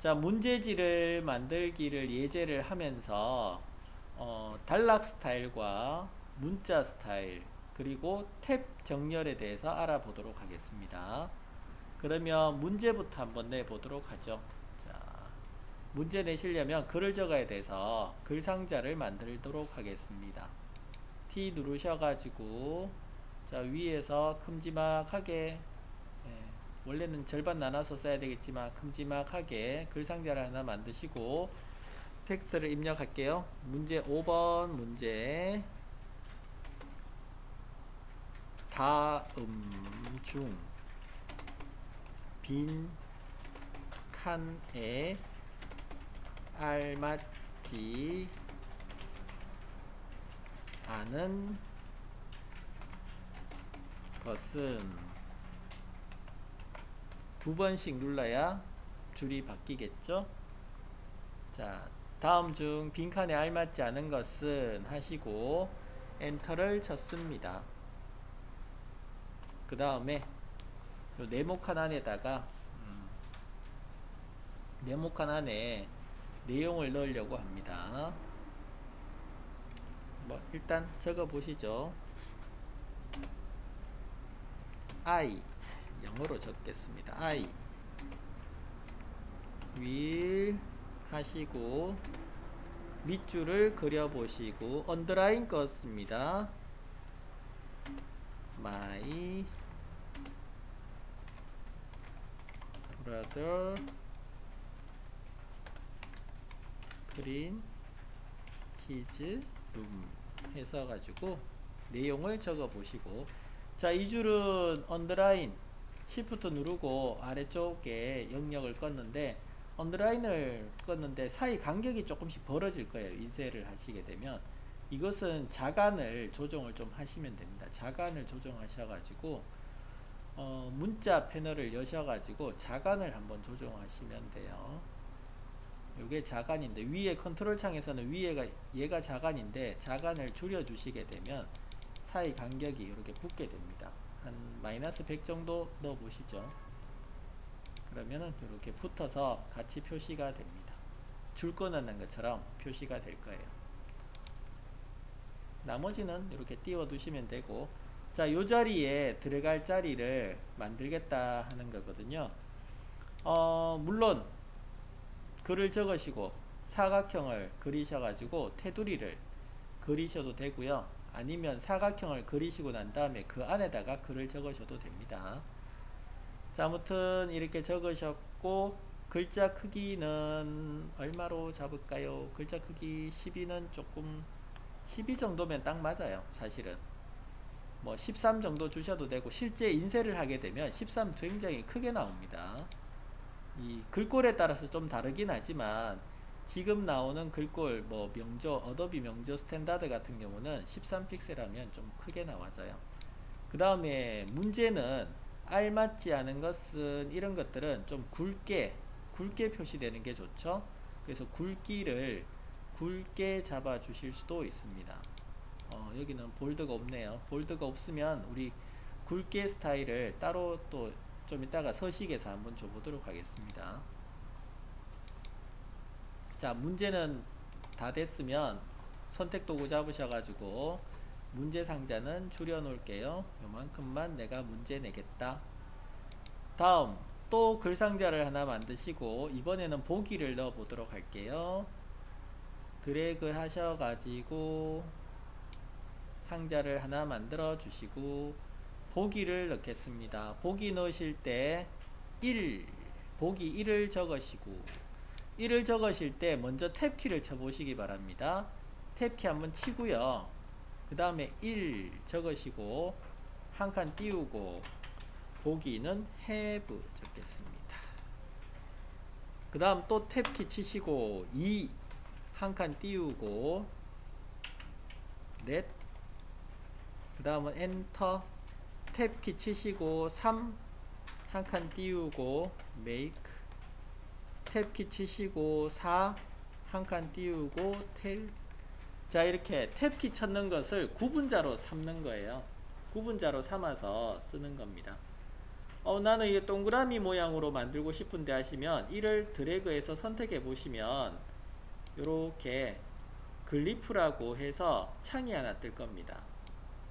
자, 문제지를 만들기를 예제를 하면서 단락 스타일과 문자 스타일 그리고 탭 정렬에 대해서 알아보도록 하겠습니다. 그러면 문제부터 한번 내보도록 하죠. 자, 문제 내시려면 글을 적어야 돼서 글 상자를 만들도록 하겠습니다. T 누르셔가지고 자, 위에서 큼지막하게 원래는 절반 나눠서 써야 되겠지만 큼지막하게 글 상자를 하나 만드시고 텍스트를 입력할게요. 문제 5번 문제. 다음 중 빈 칸에 알맞지 않은 것은 두 번씩 눌러야 줄이 바뀌겠죠. 자, 다음 중 빈칸에 알맞지 않은 것은 하시고 엔터를 쳤습니다. 그 다음에 네모칸 안에다가 네모칸 안에 내용을 넣으려고 합니다. 뭐 일단 적어 보시죠. I 영어로 적겠습니다. I will 하시고 밑줄을 그려보시고 언더라인 껐습니다. My brother clean his room 해서 가지고 내용을 적어 보시고 자, 이 줄은 언더라인 Shift 누르고 아래쪽에 영역을 껐는데 언더라인을 껐는데 사이 간격이 조금씩 벌어질 거예요. 인쇄를 하시게 되면 이것은 자간을 조정을 좀 하시면 됩니다. 자간을 조정하셔가지고 문자 패널을 여셔가지고 자간을 한번 조정하시면 돼요. 이게 자간인데 위에 컨트롤 창에서는 위에가 얘가 자간인데 자간을 줄여 주시게 되면 사이 간격이 이렇게 붙게 됩니다. 한 마이너스 100 정도 넣어 보시죠. 그러면은 이렇게 붙어서 같이 표시가 됩니다. 줄 끊는 것처럼 표시가 될 거예요. 나머지는 이렇게 띄워 두시면 되고 자, 요 자리에 들어갈 자리를 만들겠다 하는 거거든요. 물론 글을 적으시고 사각형을 그리셔가지고 테두리를 그리셔도 되고요. 아니면 사각형을 그리시고 난 다음에 그 안에다가 글을 적으셔도 됩니다. 자, 아무튼 이렇게 적으셨고 글자 크기는 얼마로 잡을까요? 글자 크기 12는 조금 12 정도면 딱 맞아요. 사실은 뭐 13 정도 주셔도 되고 실제 인쇄를 하게 되면 13 굉장히 크게 나옵니다. 이 글꼴에 따라서 좀 다르긴 하지만 지금 나오는 글꼴 뭐 명조 어도비 명조 스탠다드 같은 경우는 13픽셀 하면 좀 크게 나와져요. 그 다음에 문제는 알맞지 않은 것은 이런 것들은 좀 굵게 표시되는 게 좋죠. 그래서 굵기를 굵게 잡아 주실 수도 있습니다. 여기는 볼드가 없네요. 볼드가 없으면 우리 굵게 스타일을 따로 또 좀 이따가 서식에서 한번 줘보도록 하겠습니다. 자, 문제는 다 됐으면 선택 도구 잡으셔가지고 문제 상자는 줄여 놓을게요. 요만큼만 내가 문제 내겠다. 다음 또 글 상자를 하나 만드시고 이번에는 보기를 넣어 보도록 할게요. 드래그 하셔가지고 상자를 하나 만들어 주시고 보기를 넣겠습니다. 보기 넣으실 때 1, 보기 1을 적으시고 1을 적으실 때 먼저 탭키를 쳐보시기 바랍니다. 탭키 한번 치고요. 그 다음에 1 적으시고 한 칸 띄우고 보기는 have 적겠습니다. 그 다음 또 탭키 치시고 2 한 칸 띄우고 넷 그 다음은 엔터 탭키 치시고 3 한 칸 띄우고 make 탭키 치시고 4 한 칸 띄우고 텔. 자, 이렇게 탭키 쳤는 것을 구분자로 삼는 거예요. 구분자로 삼아서 쓰는 겁니다. 나는 이게 동그라미 모양으로 만들고 싶은데 하시면 이를 드래그해서 선택해 보시면 이렇게 글리프라고 해서 창이 하나 뜰 겁니다.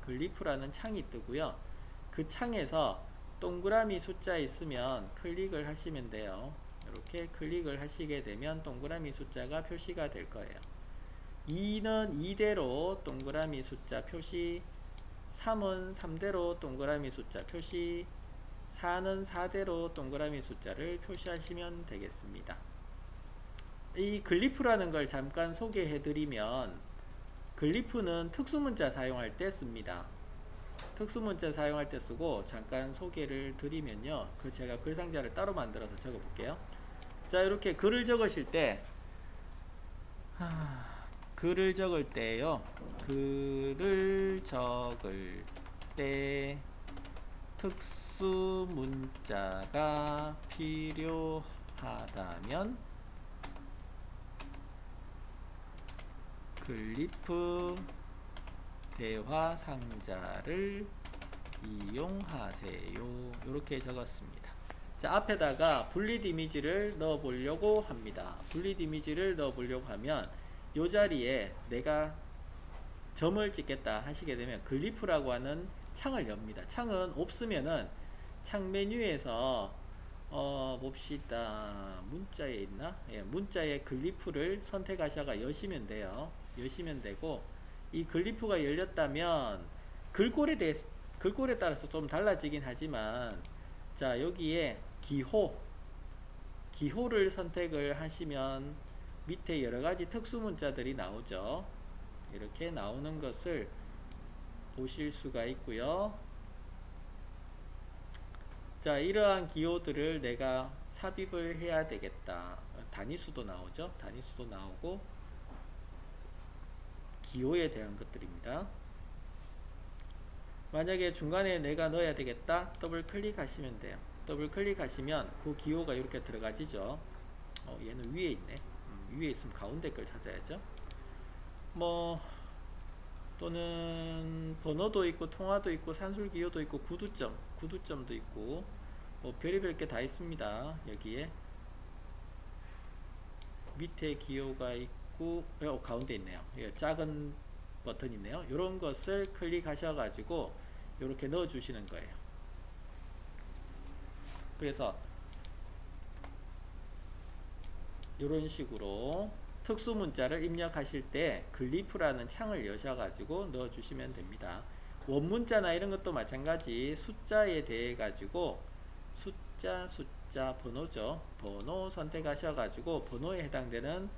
글리프라는 창이 뜨고요. 그 창에서 동그라미 숫자 있으면 클릭을 하시면 돼요. 이렇게 클릭을 하시게 되면 동그라미 숫자가 표시가 될 거예요. 2는 2대로 동그라미 숫자 표시, 3은 3대로 동그라미 숫자 표시, 4는 4대로 동그라미 숫자를 표시하시면 되겠습니다. 이 글리프라는 걸 잠깐 소개해 드리면, 글리프는 특수문자 사용할 때 씁니다. 특수문자 사용할 때 쓰고, 잠깐 소개를 드리면요, 제가 글상자를 따로 만들어서 적어 볼게요. 자, 이렇게 글을 적으실 때 글을 적을 때요, 글을 적을 때 특수문자가 필요하다면 글리프 대화 상자를 이용하세요. 이렇게 적었습니다. 자, 앞에다가 분리 이미지를 넣어 보려고 합니다. 분리 이미지를 넣어 보려고 하면 이 자리에 내가 점을 찍겠다 하시게 되면 글리프라고 하는 창을 엽니다. 창은 없으면은 창 메뉴에서 봅시다. 문자에 있나? 예, 문자에 글리프를 선택하셔가 여시면 돼요. 여시면 되고, 이 글리프가 열렸다면 글꼴에 따라서 좀 달라지긴 하지만, 자, 여기에 기호를 선택을 하시면 밑에 여러가지 특수 문자들이 나오죠. 이렇게 나오는 것을 보실 수가 있고요. 자, 이러한 기호들을 내가 삽입을 해야 되겠다. 단위수도 나오죠. 단위수도 나오고, 기호에 대한 것들입니다. 만약에 중간에 내가 넣어야 되겠다, 더블 클릭하시면 돼요. 더블 클릭하시면 그 기호가 이렇게 들어가지죠. 얘는 위에 있네. 위에 있으면 가운데 걸 찾아야죠. 뭐 또는 번호도 있고 통화도 있고 산술 기호도 있고 구두점도 있고, 뭐 별의별 게 다 있습니다. 여기에 밑에 기호가 있고, 가운데 있네요. 작은 버튼 있네요. 이런 것을 클릭하셔 가지고 이렇게 넣어 주시는 거예요. 그래서 이런 식으로 특수 문자를 입력하실 때 글리프라는 창을 여셔 가지고 넣어 주시면 됩니다. 원문자나 이런 것도 마찬가지 숫자에 대해 가지고 숫자 번호죠. 번호 선택하셔 가지고 번호에 해당되는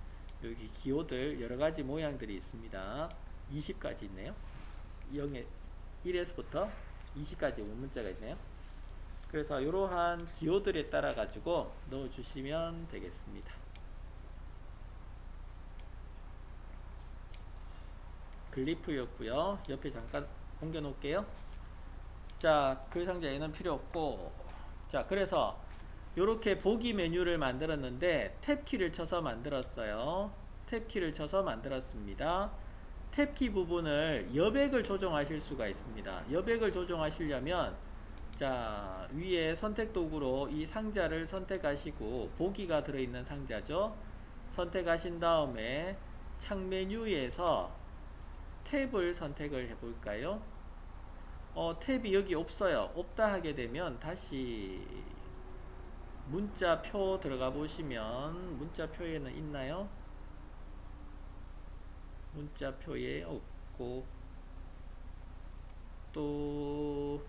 여기 기호들 여러가지 모양들이 있습니다. 20까지 있네요. 1에서부터 20까지 원문자가 있네요. 그래서 이러한 기호들에 따라 가지고 넣어 주시면 되겠습니다. 글리프였고요. 옆에 잠깐 옮겨 놓을게요. 자, 글상자에는 필요 없고, 자, 그래서 이렇게 보기 메뉴를 만들었는데 탭키를 쳐서 만들었어요. 탭키를 쳐서 만들었습니다. 탭키 부분을 여백을 조정하실 수가 있습니다. 여백을 조정하시려면, 자, 위에 선택 도구로 이 상자를 선택하시고, 보기가 들어있는 상자죠. 선택하신 다음에 창 메뉴에서 탭을 선택을 해볼까요? 탭이 여기 없어요. 없다 하게 되면 다시 문자표 들어가 보시면 문자표에는 있나요? 문자표에 없고, 또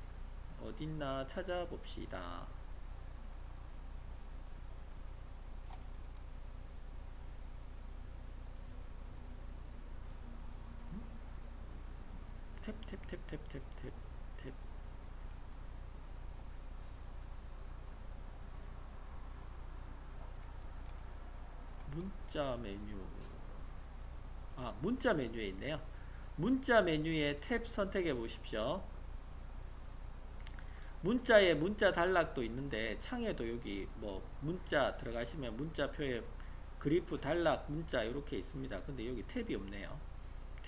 어딨나 찾아봅시다. 탭 문자 메뉴, 문자 메뉴에 있네요. 문자 메뉴에 탭 선택해 보십시오. 문자에 문자 단락도 있는데 창에도 여기 뭐 문자 들어가시면 문자표에 그리프 단락 문자 이렇게 있습니다. 근데 여기 탭이 없네요.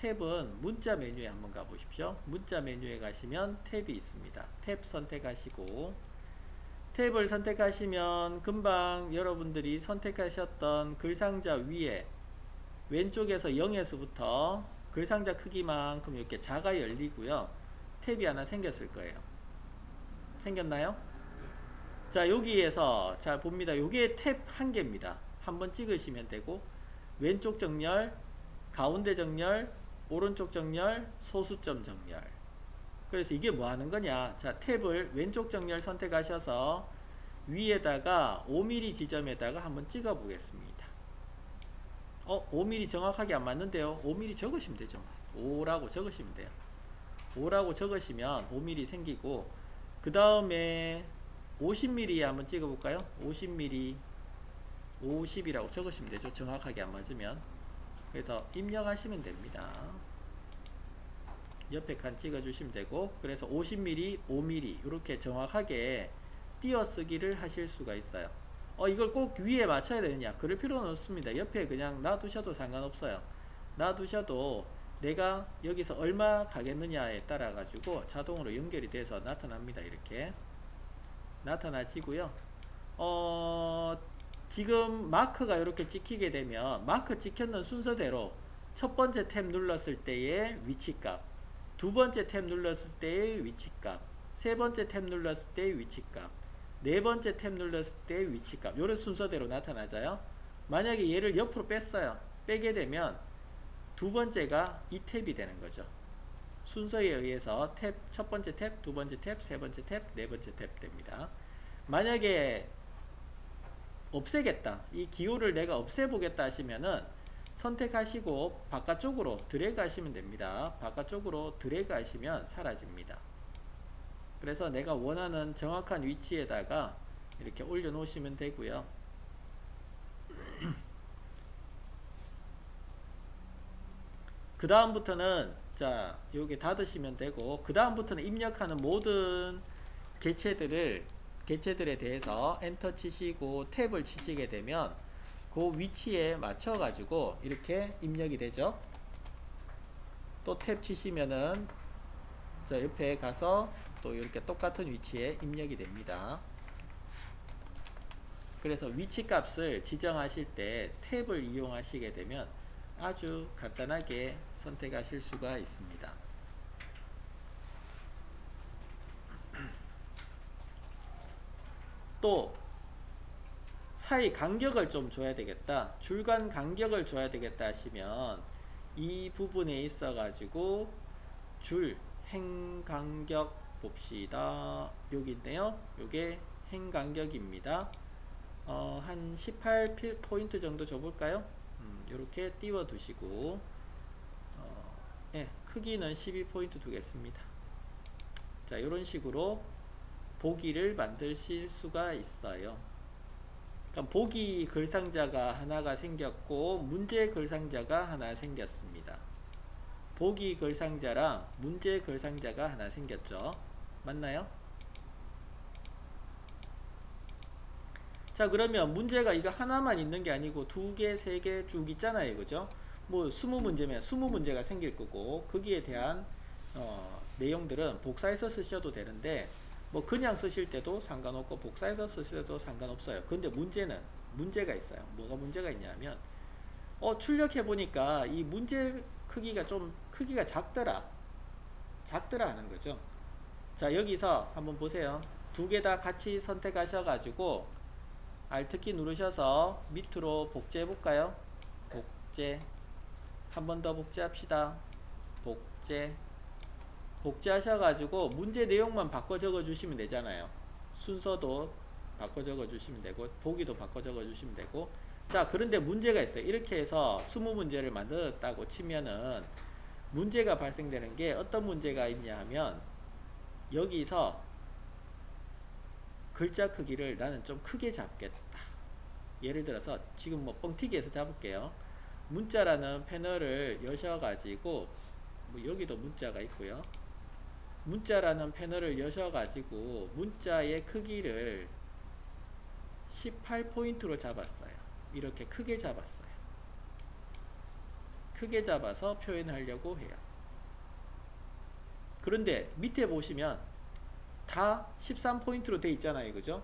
탭은 문자 메뉴에 한번 가보십시오. 문자 메뉴에 가시면 탭이 있습니다. 탭 선택하시고, 탭을 선택하시면 금방 여러분들이 선택하셨던 글상자 위에 왼쪽에서 0에서부터 글상자 크기만큼 이렇게 자가 열리고요. 탭이 하나 생겼을 거예요. 생겼나요? 자, 여기에서 잘 봅니다. 요게 탭 한 개입니다. 한번 찍으시면 되고, 왼쪽 정렬, 가운데 정렬, 오른쪽 정렬, 소수점 정렬. 그래서 이게 뭐 하는 거냐? 자, 탭을 왼쪽 정렬 선택하셔서 위에다가 5mm 지점에다가 한번 찍어 보겠습니다. 5mm 정확하게 안 맞는데요. 5mm 적으시면 되죠. 5라고 적으시면 돼요. 5라고 적으시면 5mm 생기고, 그 다음에 50mm 한번 찍어 볼까요? 50mm 50이라고 적으시면 되죠. 정확하게 안 맞으면. 그래서 입력하시면 됩니다. 옆에 칸 찍어 주시면 되고, 그래서 50mm 5mm 이렇게 정확하게 띄어쓰기를 하실 수가 있어요. 이걸 꼭 위에 맞춰야 되느냐? 그럴 필요는 없습니다. 옆에 그냥 놔두셔도 상관없어요. 놔두셔도 내가 여기서 얼마 가겠느냐에 따라 가지고 자동으로 연결이 돼서 나타납니다. 이렇게 나타나지고요. 지금 마크가 이렇게 찍히게 되면 마크 찍혔는 순서대로 첫 번째 탭 눌렀을 때의 위치값, 두 번째 탭 눌렀을 때의 위치값, 세 번째 탭 눌렀을 때의 위치값, 네 번째 탭 눌렀을 때의 위치값, 이런 순서대로 나타나져요. 만약에 얘를 옆으로 뺐어요. 빼게 되면 두 번째가 이 탭이 되는 거죠. 순서에 의해서 탭, 첫 번째 탭, 두 번째 탭, 세 번째 탭, 네 번째 탭 됩니다. 만약에 없애겠다, 이 기호를 내가 없애보겠다 하시면은 선택하시고 바깥쪽으로 드래그 하시면 됩니다. 바깥쪽으로 드래그 하시면 사라집니다. 그래서 내가 원하는 정확한 위치에다가 이렇게 올려 놓으시면 되고요. 그 다음부터는 자, 여기 닫으시면 되고, 그 다음부터는 입력하는 모든 개체들에 대해서 엔터 치시고 탭을 치시게 되면 그 위치에 맞춰 가지고 이렇게 입력이 되죠. 또 탭 치시면은 저 옆에 가서 또 이렇게 똑같은 위치에 입력이 됩니다. 그래서 위치 값을 지정하실 때 탭을 이용하시게 되면 아주 간단하게 선택하실 수가 있습니다. 또 사이 간격을 좀 줘야 되겠다, 줄간 간격을 줘야 되겠다 하시면 이 부분에 있어 가지고 줄 행간격 봅시다. 여기 있네요. 요게 행간격입니다. 한 18포인트 정도 줘볼까요? 이렇게 띄워 두시고, 네, 크기는 12포인트 두겠습니다. 자, 이런 식으로 보기를 만드실 수가 있어요. 그럼 보기 글상자가 하나가 생겼고 문제 글상자가 하나 생겼습니다. 보기 글상자랑 문제 글상자가 하나 생겼죠. 맞나요? 자, 그러면 문제가 이거 하나만 있는 게 아니고 두 개, 세 개 쭉 있잖아요. 그죠? 뭐 20문제면 20문제가 생길 거고, 거기에 대한 내용들은 복사해서 쓰셔도 되는데 뭐 그냥 쓰실 때도 상관없고 복사해서 쓰실 때도 상관없어요. 근데 문제는 문제가 있어요. 뭐가 문제가 있냐면 출력해 보니까 이 문제 크기가 좀 크기가 작더라 하는 거죠. 자, 여기서 한번 보세요. 두 개 다 같이 선택하셔 가지고 Alt키 누르셔서 밑으로 복제해 볼까요? 복제. 한 번 더 복제합시다. 복제. 복제하셔 가지고 문제 내용만 바꿔 적어 주시면 되잖아요. 순서도 바꿔 적어 주시면 되고 보기도 바꿔 적어 주시면 되고. 자, 그런데 문제가 있어요. 이렇게 해서 20문제를 만들었다고 치면은 문제가 발생되는 게 어떤 문제가 있냐 하면, 여기서 글자 크기를 나는 좀 크게 잡겠다. 예를 들어서 지금 뭐 뻥튀기해서 잡을게요. 문자라는 패널을 여셔가지고, 뭐 여기도 문자가 있고요. 문자라는 패널을 여셔가지고 문자의 크기를 18포인트로 잡았어요. 이렇게 크게 잡았어요. 크게 잡아서 표현하려고 해요. 그런데 밑에 보시면 다 13포인트로 돼 있잖아요. 그죠?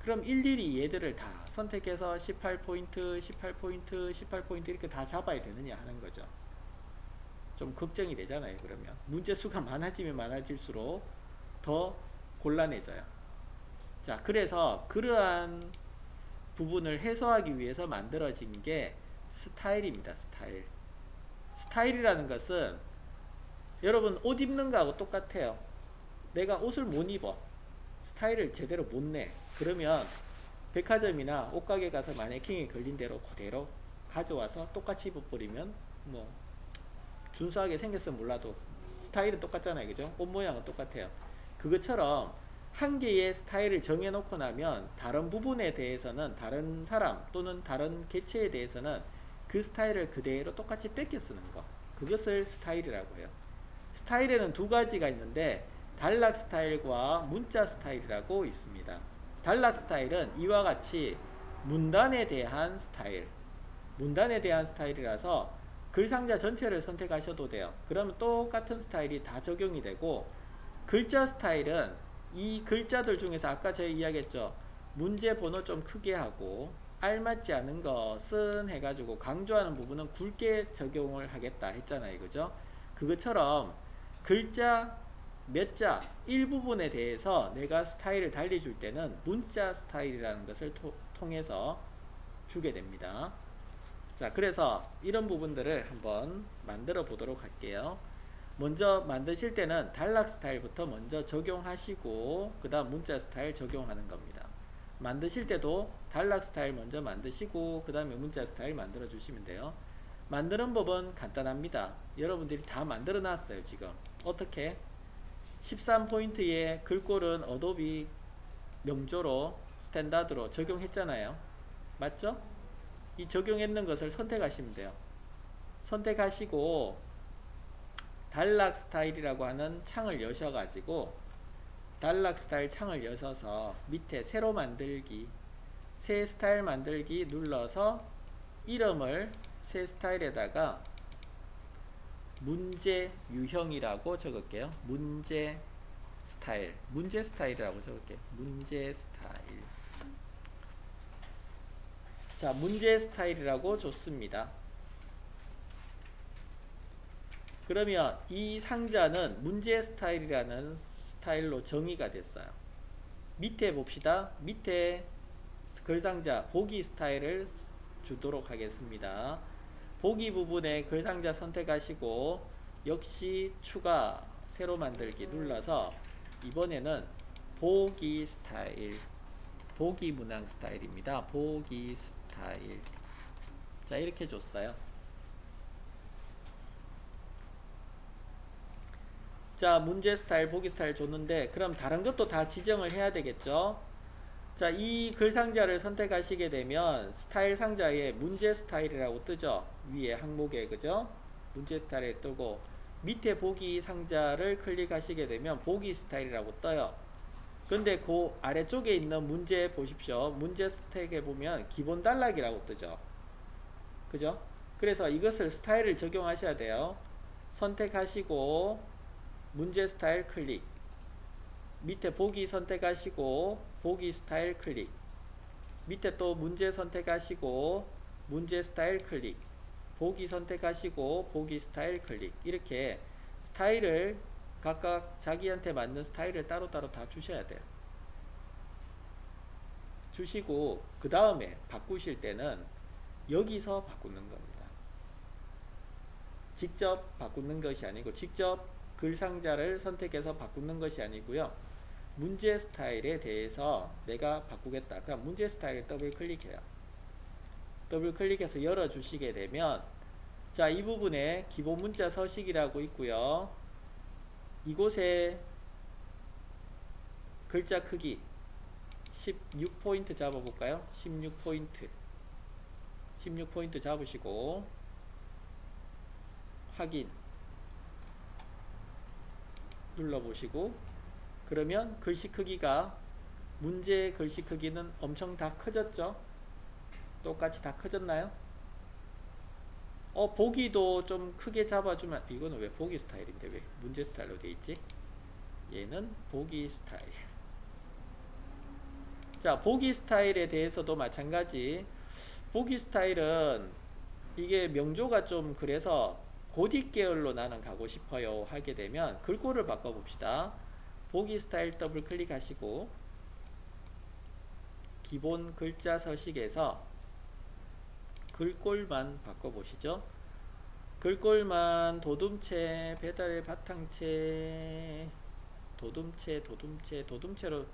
그럼 일일이 얘들을 다 선택해서 18포인트, 18포인트, 18포인트 이렇게 다 잡아야 되느냐 하는 거죠. 좀 걱정이 되잖아요. 그러면 문제 수가 많아지면 많아질수록 더 곤란해져요. 자, 그래서 그러한 부분을 해소하기 위해서 만들어진 게 스타일입니다. 스타일. 스타일이라는 것은 여러분 옷 입는 거하고 똑같아요. 내가 옷을 못 입어. 스타일을 제대로 못 내. 그러면 백화점이나 옷가게 가서 마네킹에 걸린 대로 그대로 가져와서 똑같이 입어버리면 뭐 준수하게 생겼으면 몰라도 스타일은 똑같잖아요. 그죠? 옷 모양은 똑같아요. 그것처럼 한 개의 스타일을 정해놓고 나면 다른 부분에 대해서는 다른 사람 또는 다른 개체에 대해서는 그 스타일을 그대로 똑같이 뺏겨 쓰는 거. 그것을 스타일이라고 해요. 스타일에는 두 가지가 있는데 단락 스타일과 문자 스타일이라고 있습니다. 단락 스타일은 이와 같이 문단에 대한 스타일, 문단에 대한 스타일이라서 글상자 전체를 선택하셔도 돼요. 그러면 똑같은 스타일이 다 적용이 되고, 글자 스타일은 이 글자들 중에서 아까 제가 이야기했죠. 문제 번호 좀 크게 하고 알맞지 않은 것은 해가지고 강조하는 부분은 굵게 적용을 하겠다 했잖아요. 그죠? 그것처럼 글자 몇 자 일부분에 대해서 내가 스타일을 달리줄 때는 문자 스타일이라는 것을 통해서 주게 됩니다. 자, 그래서 이런 부분들을 한번 만들어 보도록 할게요. 먼저 만드실 때는 단락 스타일부터 먼저 적용하시고 그 다음 문자 스타일 적용하는 겁니다. 만드실 때도 단락 스타일 먼저 만드시고 그 다음에 문자 스타일 만들어 주시면 돼요. 만드는 법은 간단합니다. 여러분들이 다 만들어 놨어요. 지금 어떻게 13포인트의 글꼴은 어도비 명조로 스탠다드로 적용했잖아요. 맞죠? 이 적용했는 것을 선택하시면 돼요. 선택하시고 단락 스타일이라고 하는 창을 여셔가지고 단락 스타일 창을 여셔서 밑에 새로 만들기, 새 스타일 만들기 눌러서 이름을 새 스타일에다가 문제 유형이라고 적을게요. 문제 스타일, 문제 스타일이라고 적을게요. 문제 스타일. 자, 문제 스타일이라고 줬습니다. 그러면 이 상자는 문제 스타일이라는 스타일로 정의가 됐어요. 밑에 봅시다. 밑에 글상자 보기 스타일을 주도록 하겠습니다. 보기 부분에 글상자 선택하시고 역시 추가 새로 만들기 눌러서 이번에는 보기 스타일, 보기 문항 스타일입니다. 보기 스타일. 자, 이렇게 줬어요. 자, 문제 스타일, 보기 스타일 줬는데 그럼 다른 것도 다 지정을 해야 되겠죠. 자, 이 글상자를 선택하시게 되면 스타일 상자에 문제 스타일이라고 뜨죠. 위에 항목에, 그죠? 문제 스타일에 뜨고 밑에 보기 상자를 클릭하시게 되면 보기 스타일이라고 떠요. 근데 그 아래쪽에 있는 문제 보십시오. 문제 스택에 보면 기본 단락이라고 뜨죠. 그죠? 그래서 이것을 스타일을 적용하셔야 돼요. 선택하시고 문제 스타일 클릭, 밑에 보기 선택하시고 보기 스타일 클릭, 밑에 또 문제 선택하시고 문제 스타일 클릭, 보기 선택하시고 보기 스타일 클릭. 이렇게 스타일을 각각 자기한테 맞는 스타일을 따로따로 다 주셔야 돼요. 주시고 그 다음에 바꾸실 때는 여기서 바꾸는 겁니다. 직접 바꾸는 것이 아니고, 직접 글상자를 선택해서 바꾸는 것이 아니고요. 문제 스타일에 대해서 내가 바꾸겠다. 그럼 문제 스타일에 더블 클릭해요. 더블 클릭해서 열어 주시게 되면, 자, 이 부분에 기본 문자 서식이라고 있고요. 이곳에 글자 크기 16포인트 잡아볼까요? 16포인트 16포인트 잡으시고 확인 눌러보시고, 그러면 글씨 크기가, 문제 글씨 크기는 엄청 다 커졌죠? 똑같이 다 커졌나요? 보기도 좀 크게 잡아주면, 이거는 왜 보기 스타일인데 왜 문제 스타일로 돼 있지? 얘는 보기 스타일. 자, 보기 스타일에 대해서도 마찬가지. 보기 스타일은 이게 명조가 좀 그래서 고딕 계열로 나는 가고 싶어요 하게 되면 글꼴을 바꿔봅시다. 보기 스타일 더블 클릭하시고 기본 글자 서식에서 글꼴만 바꿔보시죠. 글꼴만 도둠체, 배달의 바탕체, 도둠체로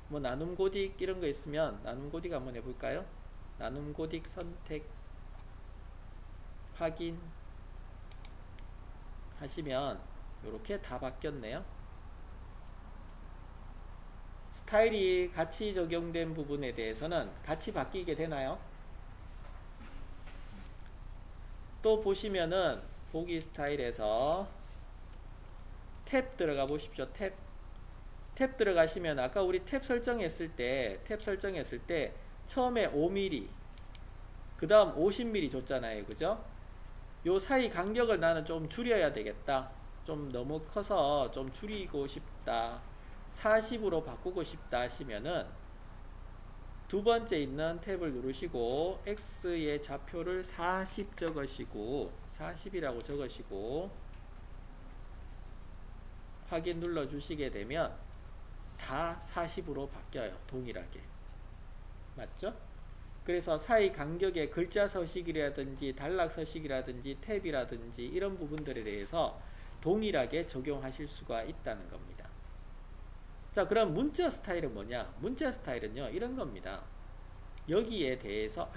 뭐 나눔 고딕 이런 거 있으면 나눔 고딕 한번 해볼까요? 나눔 고딕 선택 확인 하시면 이렇게 다 바뀌었네요. 스타일이 같이 적용된 부분에 대해서는 같이 바뀌게 되나요? 또 보시면은 보기 스타일에서 탭 들어가 보십시오. 탭 들어가시면 아까 우리 탭 설정했을 때 처음에 5mm 그 다음 50mm 줬잖아요. 그죠? 요 사이 간격을 나는 좀 줄여야 되겠다. 좀 너무 커서 좀 줄이고 싶다. 40으로 바꾸고 싶다 하시면은 두 번째 있는 탭을 누르시고 X의 좌표를 40 적으시고 40이라고 적으시고 확인 눌러 주시게 되면 다 40으로 바뀌어요. 동일하게. 맞죠? 그래서 사이 간격의 글자 서식이라든지 단락 서식이라든지 탭이라든지 이런 부분들에 대해서 동일하게 적용하실 수가 있다는 겁니다. 자, 그럼 문자 스타일은 뭐냐? 문자 스타일은요, 이런 겁니다. 여기에 대해서,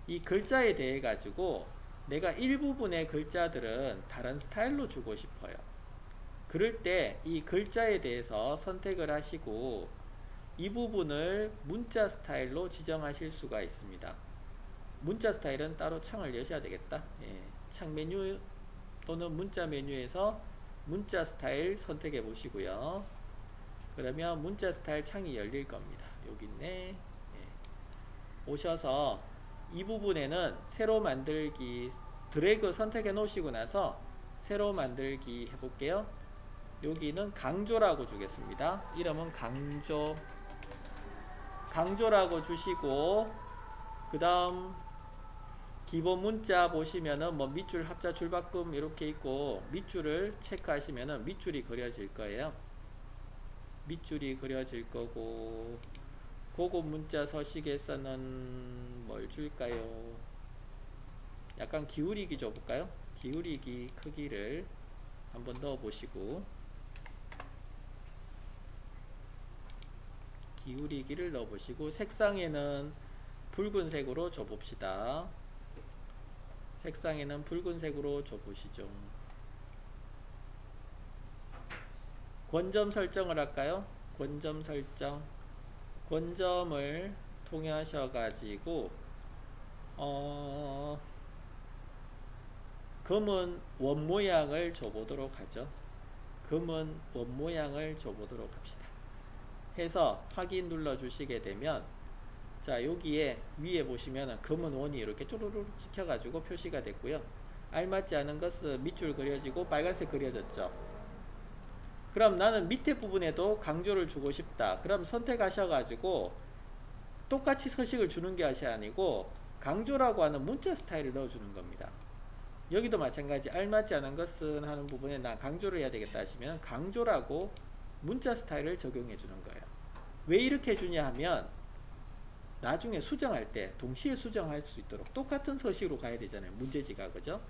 이 글자에 대해 가지고 내가 일부분의 글자들은 다른 스타일로 주고 싶어요. 그럴 때 이 글자에 대해서 선택을 하시고 이 부분을 문자 스타일로 지정하실 수가 있습니다. 문자 스타일은 따로 창을 여셔야 되겠다. 예, 창 메뉴 또는 문자 메뉴에서 문자 스타일 선택해 보시고요. 그러면 문자 스타일 창이 열릴 겁니다. 여기 있네. 예. 오셔서 이 부분에는 새로 만들기 드래그 선택해 놓으시고 나서 새로 만들기 해볼게요. 여기는 강조라고 주겠습니다. 이름은 강조라고 주시고 그 다음 기본 문자 보시면은 뭐 밑줄 합자 줄바꿈 이렇게 있고 밑줄을 체크하시면은 밑줄이 그려질 거예요. 밑줄이 그려질 거고 고급 문자 서식에서는 뭘 줄까요? 약간 기울이기 줘볼까요? 기울이기 크기를 한번 넣어 보시고 기울이기를 넣어 보시고 색상에는 붉은색으로 줘봅시다. 색상에는 붉은색으로 줘보시죠. 권점 설정을 할까요? 권점 설정. 권점을 통해 하셔가지고 검은 원 모양을 줘보도록 하죠. 검은 원 모양을 줘보도록 합시다. 해서 확인 눌러 주시게 되면 자, 여기에 위에 보시면 검은 원이 이렇게 쭈루룩 찍혀가지고 표시가 됐고요. 알맞지 않은 것은 밑줄 그려지고 빨간색 그려졌죠. 그럼 나는 밑에 부분에도 강조를 주고 싶다. 그럼 선택하셔가지고 똑같이 서식을 주는 것이 아니고 강조라고 하는 문자 스타일을 넣어주는 겁니다. 여기도 마찬가지 알맞지 않은 것은 하는 부분에 난 강조를 해야 되겠다 하시면 강조라고 문자 스타일을 적용해 주는 거예요. 왜 이렇게 해주냐 하면 나중에 수정할 때 동시에 수정할 수 있도록 똑같은 서식으로 가야 되잖아요. 문제지가. 그죠?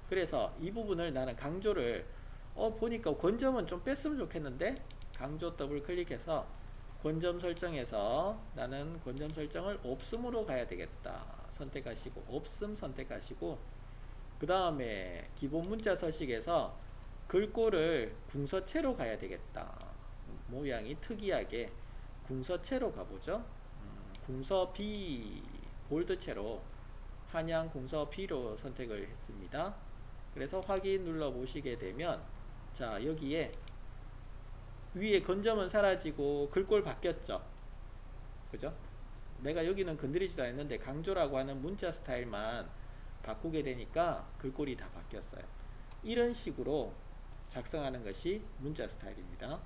그래서 이 부분을 나는 강조를 보니까 권점은 좀 뺐으면 좋겠는데 강조 더블 클릭해서 권점 설정에서 나는 권점 설정을 없음으로 가야 되겠다 선택하시고 없음 선택하시고 그 다음에 기본 문자 서식에서 글꼴을 궁서체로 가야 되겠다. 모양이 특이하게 궁서체로 가보죠. 궁서 B 볼드체로 한양 궁서 B로 선택을 했습니다. 그래서 확인 눌러 보시게 되면 자, 여기에 위에 건점은 사라지고 글꼴 바뀌었죠. 그죠? 내가 여기는 건드리지도 않았는데 강조라고 하는 문자 스타일만 바꾸게 되니까 글꼴이 다 바뀌었어요. 이런 식으로 작성하는 것이 문자 스타일입니다.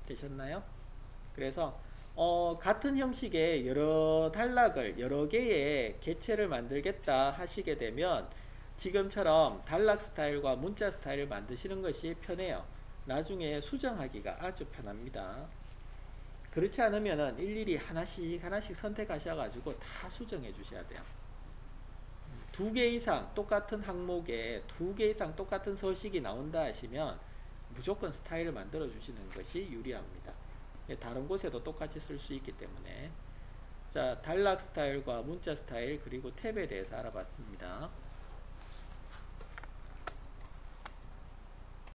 되셨나요? 그래서 같은 형식의 여러 단락을 여러 개의 개체를 만들겠다 하시게 되면 지금처럼 단락 스타일과 문자 스타일을 만드시는 것이 편해요. 나중에 수정하기가 아주 편합니다. 그렇지 않으면 일일이 하나씩 하나씩 선택하셔가지고 다 수정해 주셔야 돼요. 두 개 이상 똑같은 항목에 두 개 이상 똑같은 서식이 나온다 하시면 무조건 스타일을 만들어 주시는 것이 유리합니다. 다른 곳에도 똑같이 쓸 수 있기 때문에. 자, 단락 스타일과 문자 스타일 그리고 탭에 대해서 알아봤습니다.